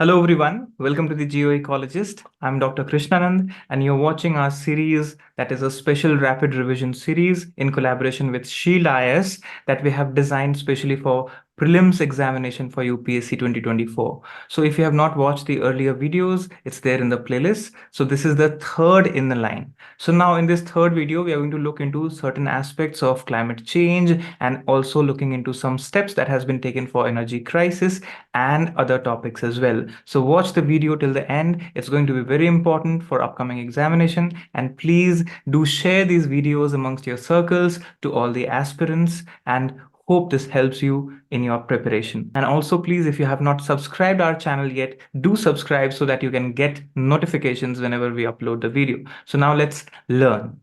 Hello everyone, welcome to the GeoEcologist. I'm Dr. Krishnanand and you're watching our series that is a special rapid revision series in collaboration with Shield IS that we have designed specially for prelims examination for UPSC 2024. So if you have not watched the earlier videos, it's there in the playlist. So this is the third in the line. So now in this third video, we are going to look into certain aspects of climate change and also looking into some steps that has been taken for energy crisis and other topics as well. So watch the video till the end. It's going to be very important for upcoming examination. And please do share these videos amongst your circles to all the aspirants and hope this helps you in your preparation. And also please, if you have not subscribed our channel yet, do subscribe so that you can get notifications whenever we upload the video. So now let's learn.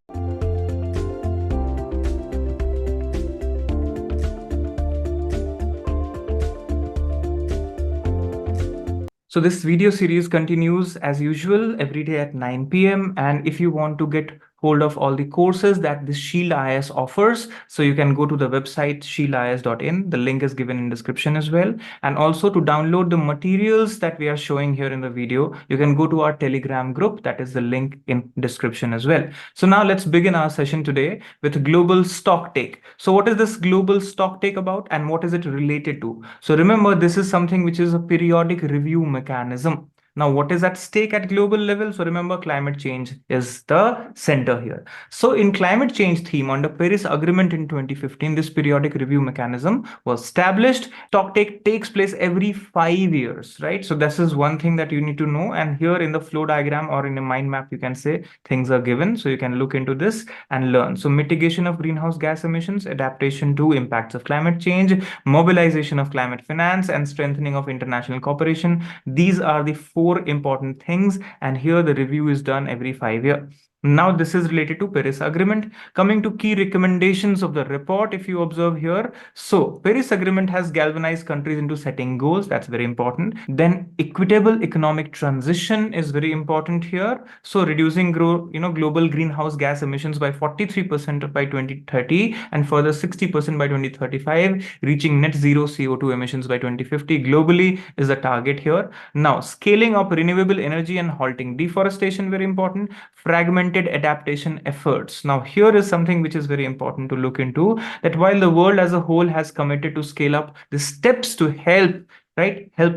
So this video series continues as usual every day at 9 p.m. And if you want to get hold of all the courses that this Shield IS offers, so you can go to the website shieldis.in. The link is given in description as well. And also to download the materials that we are showing here in the video, you can go to our Telegram group. That is the link in description as well. So now let's begin our session today with global stocktake. So what is this global stocktake about and what is it related to? So remember, this is something which is a periodic review mechanism. Now, what is at stake at global level? So remember, climate change is the center here. So in climate change theme under Paris Agreement in 2015, this periodic review mechanism was established. Stocktake takes place every 5 years, right? So this is one thing that you need to know. And here in the flow diagram or in a mind map, you can say things are given. So you can look into this and learn. So mitigation of greenhouse gas emissions, adaptation to impacts of climate change, mobilization of climate finance, and strengthening of international cooperation. These are the four important things, and here the review is done every 5 years. Now this is related to Paris Agreement. Coming to key recommendations of the report, if you observe here, so Paris Agreement has galvanized countries into setting goals. That's very important. Then equitable economic transition is very important here. So reducing global greenhouse gas emissions by 43% by 2030 and further 60% by 2035, reaching net zero CO2 emissions by 2050 globally is the target here. Now scaling up renewable energy and halting deforestation, very important. Fragmented adaptation efforts. Now here is something which is very important to look into, that while the world as a whole has committed to scale up the steps to help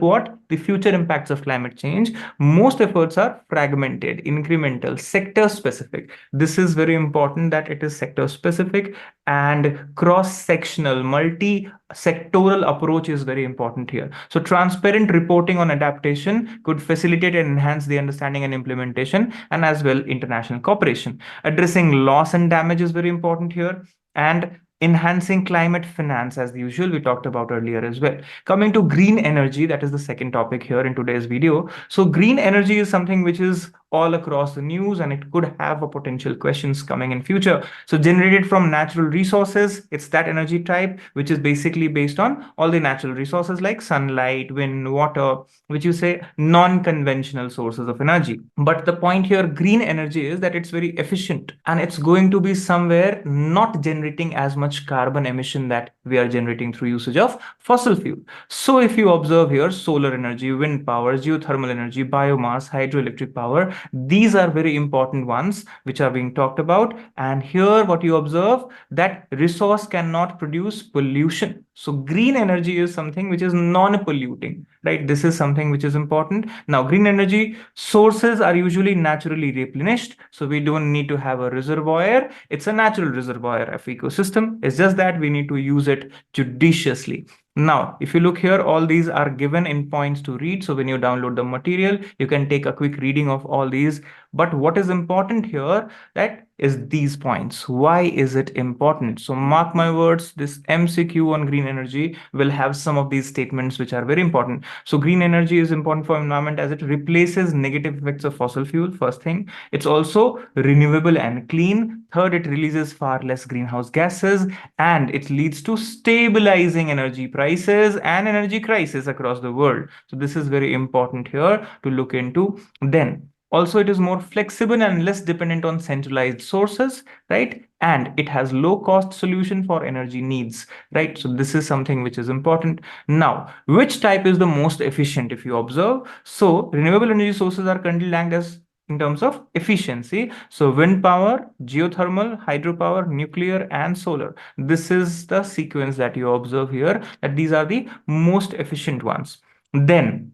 what? The future impacts of climate change. Most efforts are fragmented, incremental, sector specific. This is very important that it is sector specific and cross-sectional, multi-sectoral approach is very important here. So transparent reporting on adaptation could facilitate and enhance the understanding and implementation, and as well international cooperation. Addressing loss and damage is very important here, and enhancing climate finance, as usual, we talked about earlier as well. Coming to green energy, that is the second topic here in today's video. So green energy is something which is all across the news, and it could have a potential questions coming in future. So generated from natural resources, it's that energy type which is basically based on all the natural resources like sunlight, wind, water, which you say non-conventional sources of energy. But the point here, green energy, is that it's very efficient and it's going to be somewhere not generating as much carbon emission that we are generating through usage of fossil fuel. So if you observe here, solar energy, wind power, geothermal energy, biomass, hydroelectric power, these are very important ones which are being talked about. And here what you observe, that resource cannot produce pollution. So green energy is something which is non-polluting, right? This is something which is important. Now, green energy sources are usually naturally replenished. So we don't need to have a reservoir. It's a natural reservoir of ecosystem. It's just that we need to use it judiciously. Now, if you look here, all these are given in points to read. So when you download the material, you can take a quick reading of all these. But what is important here, that is these points. Why is it important? So mark my words, this MCQ on green energy will have some of these statements which are very important. So green energy is important for environment as it replaces negative effects of fossil fuel, first thing. It's also renewable and clean. Third, it releases far less greenhouse gases, and it leads to stabilizing energy prices and energy crisis across the world. So this is very important here to look into. Then also, it is more flexible and less dependent on centralized sources, right? and it has low cost solution for energy needs, right? So this is something which is important. Now, which type is the most efficient? If you observe, so renewable energy sources are currently ranked as in terms of efficiency. So wind power, geothermal, hydropower, nuclear, and solar. This is the sequence that you observe here, that these are the most efficient ones. Then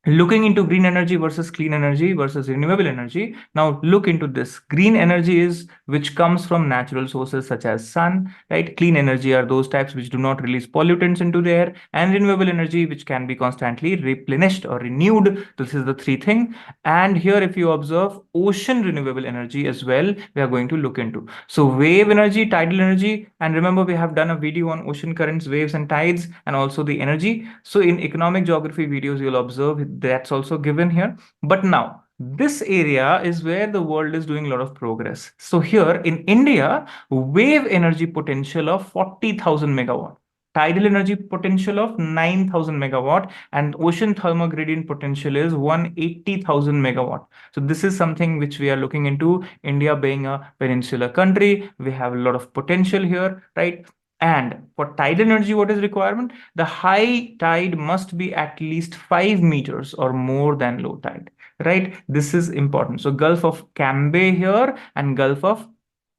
looking into green energy versus clean energy versus renewable energy. Now look into this. Green energy is which comes from natural sources such as sun, right? Clean energy are those types which do not release pollutants into the air, and renewable energy which can be constantly replenished or renewed. This is the three thing. And here if you observe ocean renewable energy as well, we are going to look into. So wave energy, tidal energy, and remember we have done a video on ocean currents, waves and tides, and also the energy. So in economic geography videos, you'll observe that's also given here. But now this area is where the world is doing a lot of progress. So here in India, wave energy potential of 40,000 megawatt, tidal energy potential of 9,000 megawatt, and ocean thermal gradient potential is 180,000 megawatt. So this is something which we are looking into. India being a peninsular country, we have a lot of potential here, right? And for tidal energy, what is requirement? The high tide must be at least 5 meters or more than low tide, right? This is important. So Gulf of Cambay here and Gulf of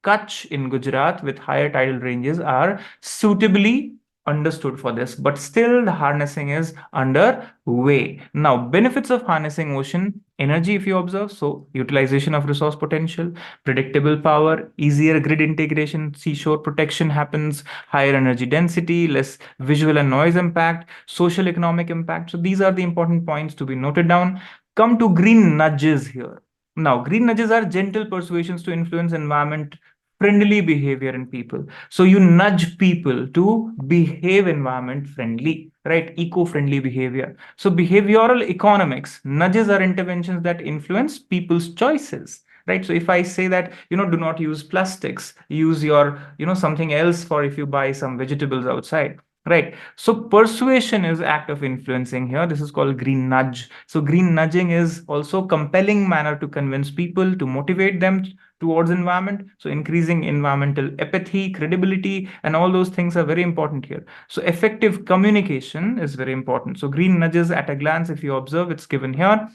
Kutch in Gujarat with higher tidal ranges are suitably understood for this, but still the harnessing is underway. Now, benefits of harnessing ocean energy, if you observe, so utilization of resource potential, predictable power, easier grid integration, seashore protection happens, higher energy density, less visual and noise impact, social economic impact. So these are the important points to be noted down. Come to green nudges here. Now, green nudges are gentle persuasions to influence environment friendly behavior in people. So you nudge people to behave environment friendly, right? Eco-friendly behavior. So behavioral economics, nudges are interventions that influence people's choices, right? So if I say that, do not use plastics, use your, something else for if you buy some vegetables outside. Right. So persuasion is act of influencing here. This is called green nudge. So green nudging is also compelling manner to convince people, to motivate them towards environment. So increasing environmental empathy, credibility, and all those things are very important here. So effective communication is very important. So green nudges at a glance, if you observe, it's given here,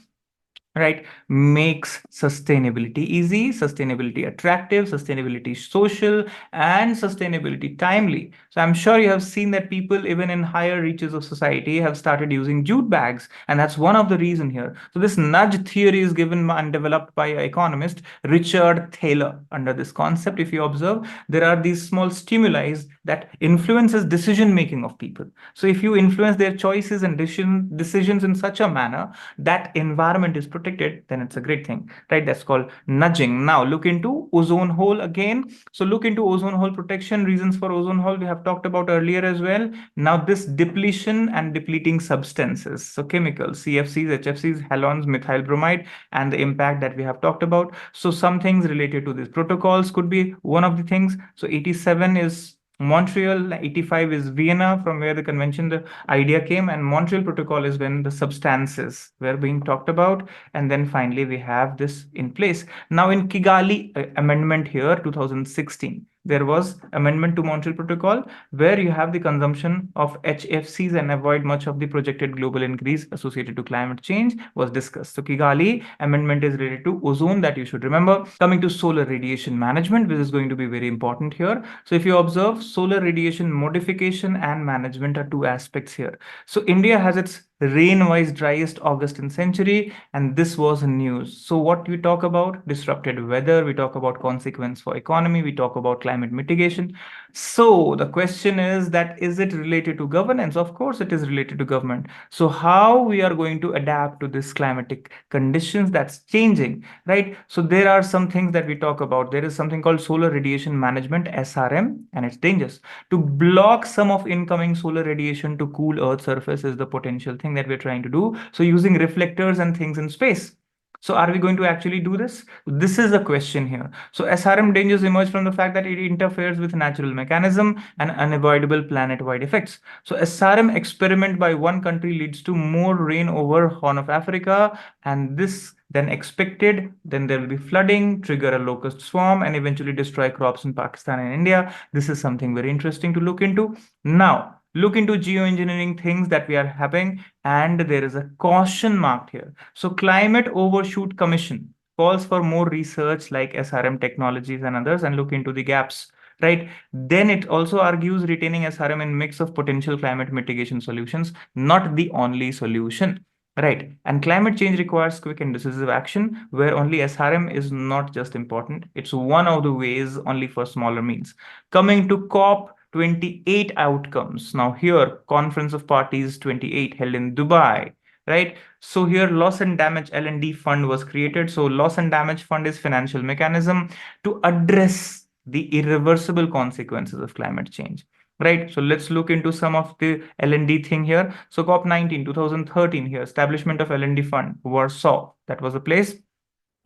right? Makes sustainability easy, sustainability attractive, sustainability social, and sustainability timely. So I'm sure you have seen that people even in higher reaches of society have started using jute bags, and that's one of the reason here. So this nudge theory is given and developed by economist Richard Thaler. Under this concept, if you observe, there are these small stimuli that influences decision making of people. So if you influence their choices and decisions in such a manner that environment is protected, then it's a great thing, right? That's called nudging. Now look into ozone hole again. So look into ozone hole protection, reasons for ozone hole we have talked about earlier as well. Now this depletion and depleting substances, so chemicals, CFCs, HFCs, halons, methyl bromide, and the impact that we have talked about. So some things related to these protocols could be one of the things. So 87 is Montreal, 85 is Vienna, from where the convention, the idea came, and Montreal Protocol is when the substances were being talked about, and then finally we have this in place. Now in Kigali Amendment here, 2016, there was amendment to Montreal Protocol where you have the consumption of HFCs and avoid much of the projected global increase associated to climate change was discussed. So Kigali Amendment is related to ozone, that you should remember. Coming to solar radiation management, which is going to be very important here. So if you observe, solar radiation modification and management are two aspects here. So India has its rain-wise driest August in century, and this was news. So what we talk about? Disrupted weather, we talk about consequence for economy, we talk about climate mitigation. So the question is that, is it related to governance? Of course it is related to government. So how we are going to adapt to this climatic conditions that's changing, right? So there are some things that we talk about. There is something called solar radiation management, SRM, and it's dangerous. To block some of incoming solar radiation to cool Earth's surface is the potential thing that we're trying to do. So using reflectors and things in space. So are we going to actually do this? This is the question here. So SRM dangers emerge from the fact that it interferes with natural mechanism and unavoidable planet-wide effects. So SRM experiment by one country leads to more rain over Horn of Africa, and this than expected, then there will be flooding, trigger a locust swarm, and eventually destroy crops in Pakistan and India. This is something very interesting to look into. Now, look into geoengineering things that we are having, and there is a caution marked here. So, Climate Overshoot Commission calls for more research like SRM technologies and others, and look into the gaps, right? Then it also argues retaining SRM in mix of potential climate mitigation solutions, not the only solution. Right. And climate change requires quick and decisive action, where only SRM is not just important, it's one of the ways only for smaller means. Coming to COP28 outcomes. Now, here, Conference of Parties 28 held in Dubai. Right. So here, loss and damage L&D fund was created. So loss and damage fund is financial mechanism to address the irreversible consequences of climate change. Right. So let's look into some of the L&D thing here. So COP19 2013 here, establishment of L&D fund, Warsaw. That was a place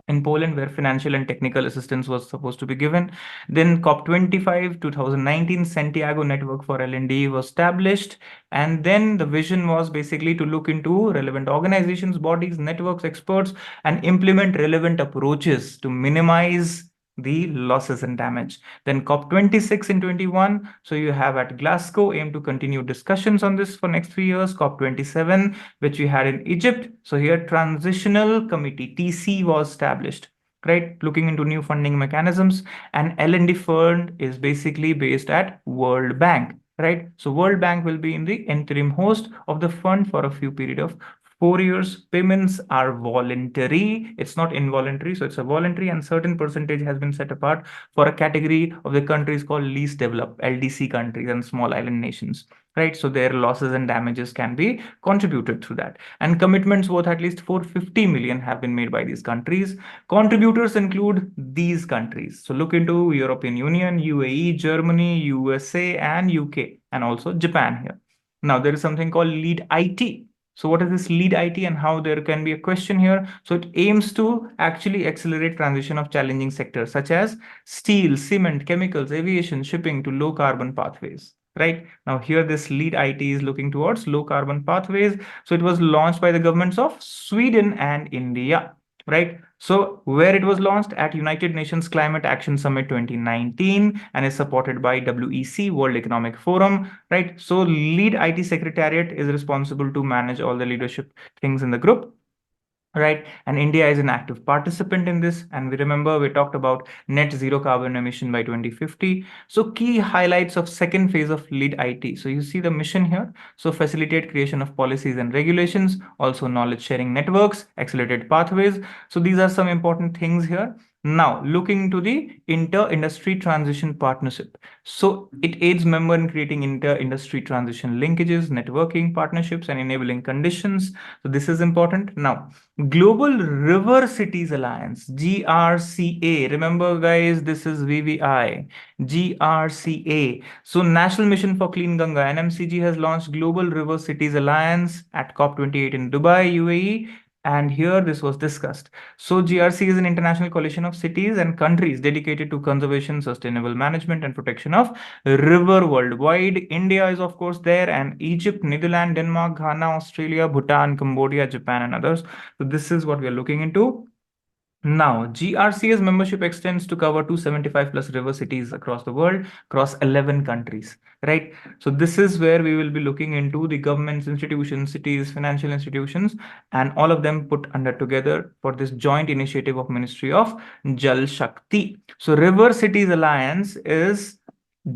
in Poland where financial and technical assistance was supposed to be given. Then COP25 2019, Santiago Network for L&D was established. And then the vision was basically to look into relevant organizations, bodies, networks, experts, and implement relevant approaches to minimize the losses and damage. Then COP26 in 21. So you have at Glasgow aim to continue discussions on this for next 3 years. COP27, which we had in Egypt. So here transitional committee TC was established, right? Looking into new funding mechanisms, and L&D fund is basically based at World Bank, right? So World Bank will be in the interim host of the fund for a few period of 4 years. Payments are voluntary. It's not involuntary. So it's a voluntary, and certain percentage has been set apart for a category of the countries called least developed LDC countries and small island nations, right? So their losses and damages can be contributed through that. And commitments worth at least 450 million have been made by these countries. Contributors include these countries. So look into European Union, UAE, Germany, USA, and UK, and also Japan here. Now there is something called lead IT. So what is this lead IT, and how there can be a question here? So it aims to actually accelerate transition of challenging sectors such as steel, cement, chemicals, aviation, shipping to low carbon pathways. Right now, here this lead IT is looking towards low carbon pathways. So it was launched by the governments of Sweden and India. Right. So where it was launched at United Nations Climate Action Summit 2019 and is supported by WEC, World Economic Forum, right? So lead IT secretariat is responsible to manage all the leadership things in the group, right? And India is an active participant in this. And we remember we talked about net zero carbon emission by 2050. So key highlights of second phase of lead IT. So you see the mission here. So facilitate creation of policies and regulations, also knowledge sharing networks, accelerated pathways. So these are some important things here. Now, looking into the inter-industry transition partnership. So it aids member in creating inter-industry transition linkages, networking, partnerships, and enabling conditions. So this is important. Now, Global River Cities Alliance, GRCA. Remember, guys, this is VVI, GRCA. So National Mission for Clean Ganga, NMCG, has launched Global River Cities Alliance at COP28 in Dubai, UAE. And here this was discussed. So GRC is an international coalition of cities and countries dedicated to conservation, sustainable management, and protection of river worldwide. India is of course there, and Egypt, Netherlands, Denmark, Ghana, Australia, Bhutan, Cambodia, Japan, and others. So this is what we are looking into. Now, GRC's membership extends to cover 275 plus river cities across the world, across 11 countries, right? So this is where we will be looking into the governments, institutions, cities, financial institutions, and all of them put under together for this joint initiative of Ministry of Jal Shakti. So River Cities Alliance is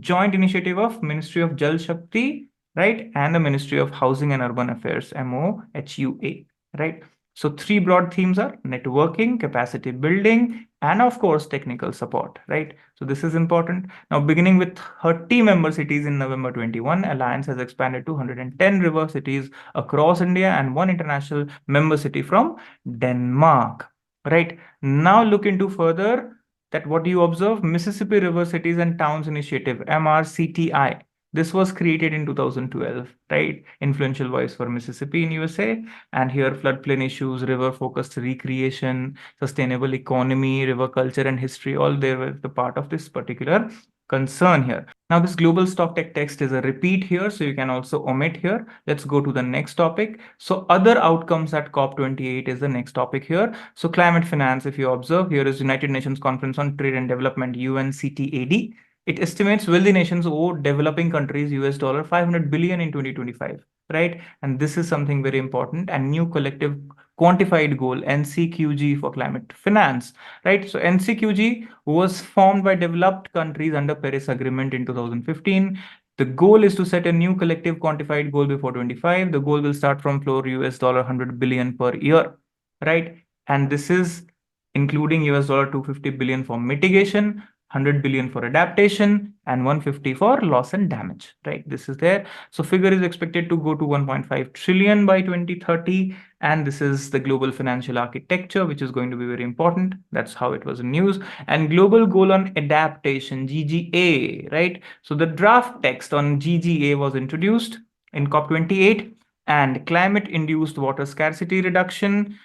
joint initiative of Ministry of Jal Shakti, right? And the Ministry of Housing and Urban Affairs, MOHUA, right? So three broad themes are networking, capacity building, and of course, technical support, right? So this is important. Now, beginning with 30 member cities in November 21, Alliance has expanded to 110 river cities across India and one international member city from Denmark, right? Now look into further that what do you observe? Mississippi River Cities and Towns Initiative, MRCTI. This was created in 2012, right? Influential voice for Mississippi in USA. And here floodplain issues, river focused recreation, sustainable economy, river culture and history, all there were the part of this particular concern here. Now, this global Stocktake text is a repeat here, so you can also omit here. Let's go to the next topic. So other outcomes at COP28 is the next topic here. So climate finance, if you observe, here is United Nations Conference on Trade and Development, UNCTAD. It estimates wealthy nations owe developing countries US dollar 500 billion in 2025, right? And this is something very important. And new collective quantified goal, NCQG, for climate finance, right? So NCQG was formed by developed countries under Paris Agreement in 2015. The goal is to set a new collective quantified goal before 25. The goal will start from floor US dollar 100 billion per year, right? And this is including US dollar 250 billion for mitigation, 100 billion for adaptation, and 150 for loss and damage, right? This is there. So figure is expected to go to 1.5 trillion by 2030. And this is the global financial architecture, which is going to be very important. That's how it was in news. And global goal on adaptation, GGA, right? So the draft text on GGA was introduced in COP28, and climate induced water scarcity reduction,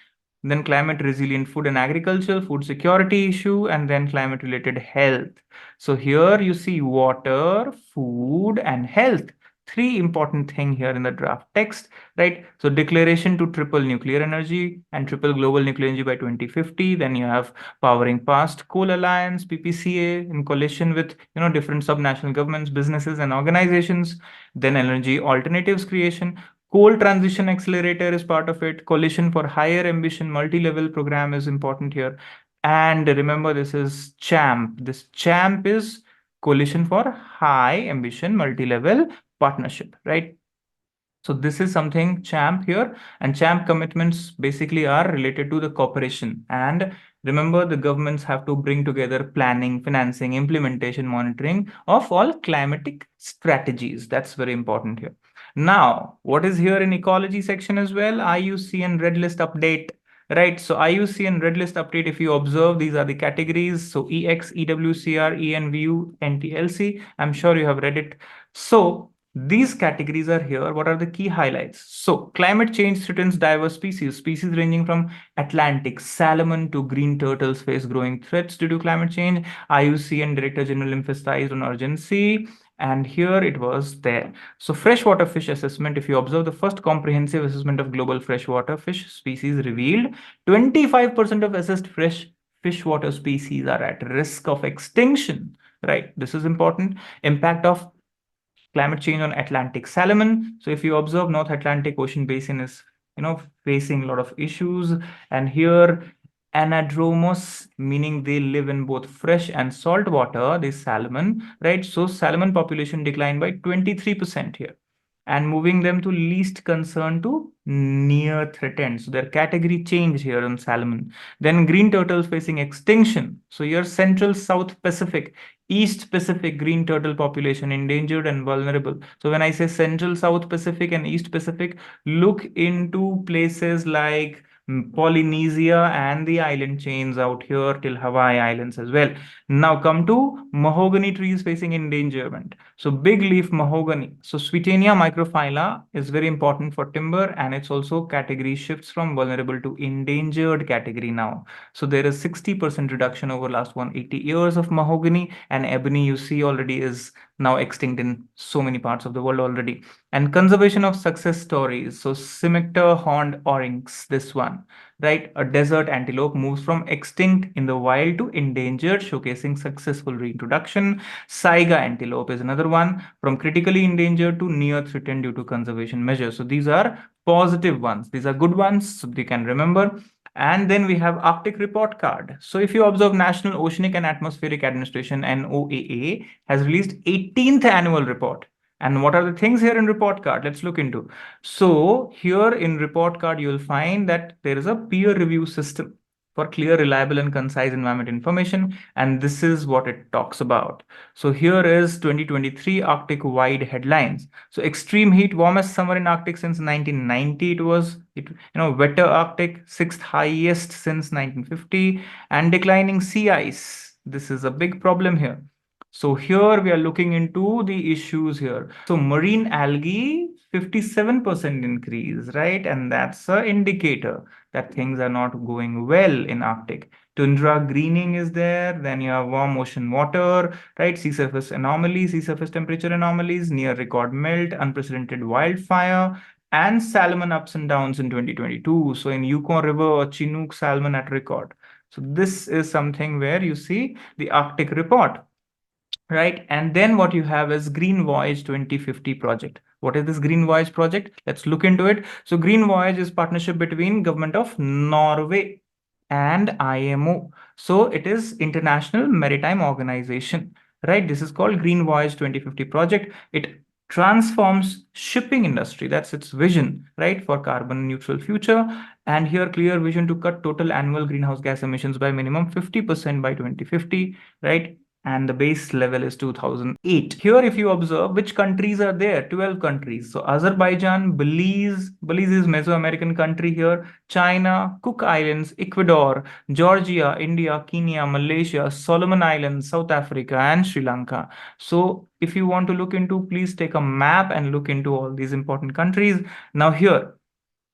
then climate resilient food and agriculture, food security issue, and then climate related health. So here you see water, food, and health. Three important things here in the draft text, right? So declaration to triple nuclear energy and triple global nuclear energy by 2050. Then you have powering past coal alliance, PPCA, in coalition with different subnational governments, businesses, and organizations. Then energy alternatives creation. Coal transition accelerator is part of it. Coalition for higher ambition multi-level program is important here. And remember, this is CHAMP. This CHAMP is coalition for high ambition multi-level partnership, right? So this is something CHAMP here, and CHAMP commitments basically are related to the cooperation. And remember, the governments have to bring together planning, financing, implementation, monitoring of all climatic strategies. That's very important here. Now, what is here in ecology section as well? IUCN Red List update, right? So IUCN Red List update, if you observe, these are the categories. So EX, EWCR, ENVU, NTLC. I'm sure you have read it. So these categories are here. What are the key highlights? So climate change threatens diverse species. Species ranging from Atlantic salmon to green turtles face growing threats due to climate change. IUCN Director General emphasized on urgency. And here it was there. So freshwater fish assessment, if you observe, the first comprehensive assessment of global freshwater fish species revealed 25% of assessed fresh freshwater species are at risk of extinction, right? This is important. Impact of climate change on Atlantic salmon. So if you observe, North Atlantic Ocean basin is facing a lot of issues. And here anadromous, meaning they live in both fresh and salt water, this salmon, right? So salmon population declined by 23% here, and moving them to least concern to near threatened. So their category change here on salmon. Then green turtles facing extinction. So your Central South Pacific, East Pacific green turtle population endangered and vulnerable. So when I say Central South Pacific and East Pacific, look into places like Polynesia and the island chains out here till Hawaii Islands as well. Now come to mahogany trees facing endangerment. So big leaf mahogany. So Swietenia microphylla is very important for timber, and it's also category shifts from vulnerable to endangered category now. So there is 60% reduction over last 180 years of mahogany, and ebony you see already is now extinct in so many parts of the world already. And conservation of success stories. So Simicter horned oryx, this one, right? A desert antelope moves from extinct in the wild to endangered, showcasing successful reintroduction. Saiga antelope is another one, from critically endangered to near threatened due to conservation measures. So these are positive ones. These are good ones, so they can remember. And then we have Arctic report card. So if you observe, National Oceanic and Atmospheric Administration, NOAA, has released 18th annual report. And what are the things here in report card? Let's look into. So here in report card, you will find that there is a peer review system for clear, reliable, and concise environment information. And this is what it talks about. So here is 2023 Arctic wide headlines. So extreme heat, warmest summer in Arctic since 1990. Wetter Arctic, sixth highest since 1950, and declining sea ice. This is a big problem here. So here we are looking into the issues here. So marine algae 57% increase, right? And that's an indicator that things are not going well in Arctic. Tundra greening is there, then you have warm ocean water, right? Sea surface anomalies, sea surface temperature anomalies, near record melt, unprecedented wildfire, and salmon ups and downs in 2022. So in Yukon River or Chinook salmon at record. So this is something where you see the Arctic report, right? And then what you have is Green Voyage 2050 project. What is this Green Voyage project? Let's look into it. So Green Voyage is partnership between government of Norway and IMO. So it is International Maritime Organization, right? This is called Green Voyage 2050 project. It transforms shipping industry. That's its vision, right? For carbon neutral future. And here clear vision to cut total annual greenhouse gas emissions by minimum 50% by 2050, right? And the base level is 2008. Here, if you observe which countries are there, 12 countries. So Azerbaijan, Belize is Mesoamerican country here, China, Cook Islands, Ecuador, Georgia, India, Kenya, Malaysia, Solomon Islands, South Africa, and Sri Lanka. So if you want to look into, please take a map and look into all these important countries. Now here,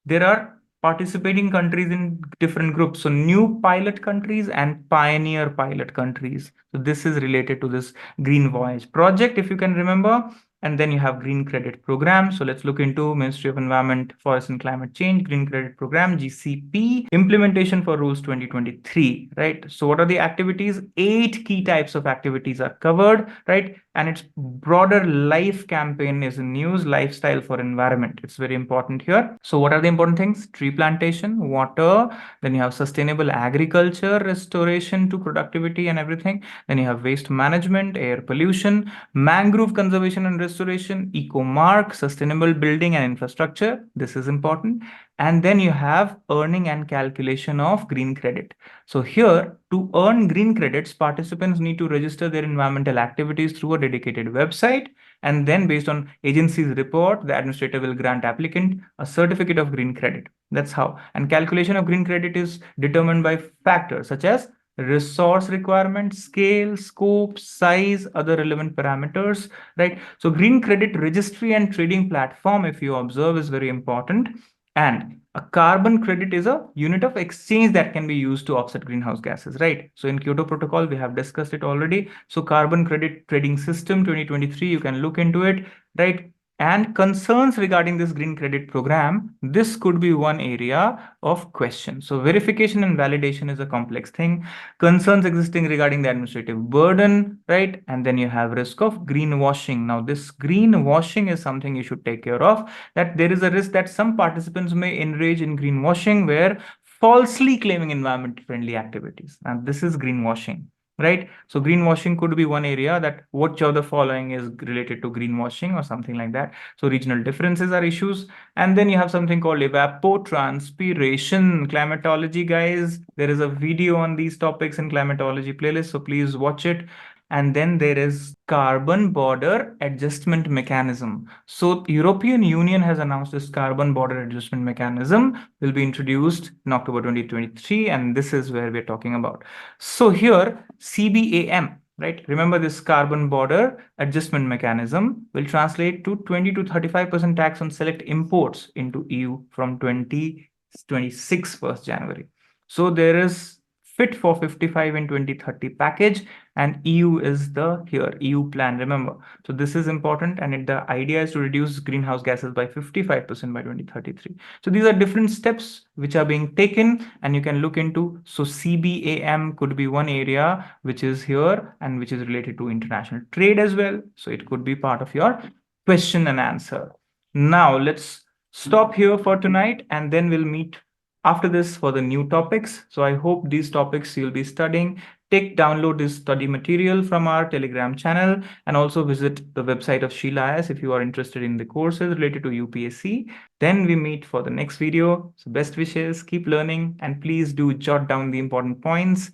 there are participating countries in different groups. So new pilot countries and pioneer pilot countries. So this is related to this Green Voyage project, if you can remember. And then you have Green Credit Program. So let's look into Ministry of Environment, Forest and Climate Change, Green Credit Program, GCP, implementation for rules 2023, right? So what are the activities? 8 key types of activities are covered, right? And its broader life campaign is in news, lifestyle for environment. It's very important here. So what are the important things? Tree plantation, water, then you have sustainable agriculture, restoration to productivity and everything. Then you have waste management, air pollution, mangrove conservation and restoration, eco-mark, sustainable building and infrastructure. This is important. And then you have earning and calculation of green credit. So here, to earn green credits, participants need to register their environmental activities through a dedicated website. And then based on agency's report, the administrator will grant applicant a certificate of green credit. That's how. And calculation of green credit is determined by factors such as resource requirement, scale, scope, size, other relevant parameters, right? So green credit registry and trading platform, if you observe, is very important. And a carbon credit is a unit of exchange that can be used to offset greenhouse gases, right? So in Kyoto Protocol, we have discussed it already. So carbon credit trading system 2023, you can look into it, right? And concerns regarding this green credit program, this could be one area of question. So verification and validation is a complex thing. Concerns existing regarding the administrative burden, right? And then you have risk of greenwashing. Now this greenwashing is something you should take care of, that there is a risk that some participants may enrage in greenwashing where falsely claiming environment friendly activities. And this is greenwashing, right? So greenwashing could be one area, that which of the following is related to greenwashing or something like that. So regional differences are issues. And then you have something called evapotranspiration, climatology, guys. There is a video on these topics in climatology playlist, so please watch it. And then there is carbon border adjustment mechanism. So European Union has announced this carbon border adjustment mechanism will be introduced in October 2023, and this is where we're talking about. So here CBAM, right? Remember, this carbon border adjustment mechanism will translate to 20 to 35% tax on select imports into EU from 2026 1st January. So there is Fit for 55 in 2030 package, and EU is the here EU plan, remember. So this is important, and the idea is to reduce greenhouse gases by 55% by 2033. So these are different steps which are being taken, and you can look into. So CBAM could be one area which is here and which is related to international trade as well. So it could be part of your question and answer. Now let's stop here for tonight, and then we'll meet after this for the new topics. So I hope these topics you'll be studying. Download this study material from our Telegram channel, and also visit the website of Sheila IAS if you are interested in the courses related to UPSC. Then we meet for the next video. So best wishes, keep learning, and please do jot down the important points,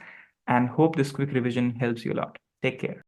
and hope this quick revision helps you a lot. Take care.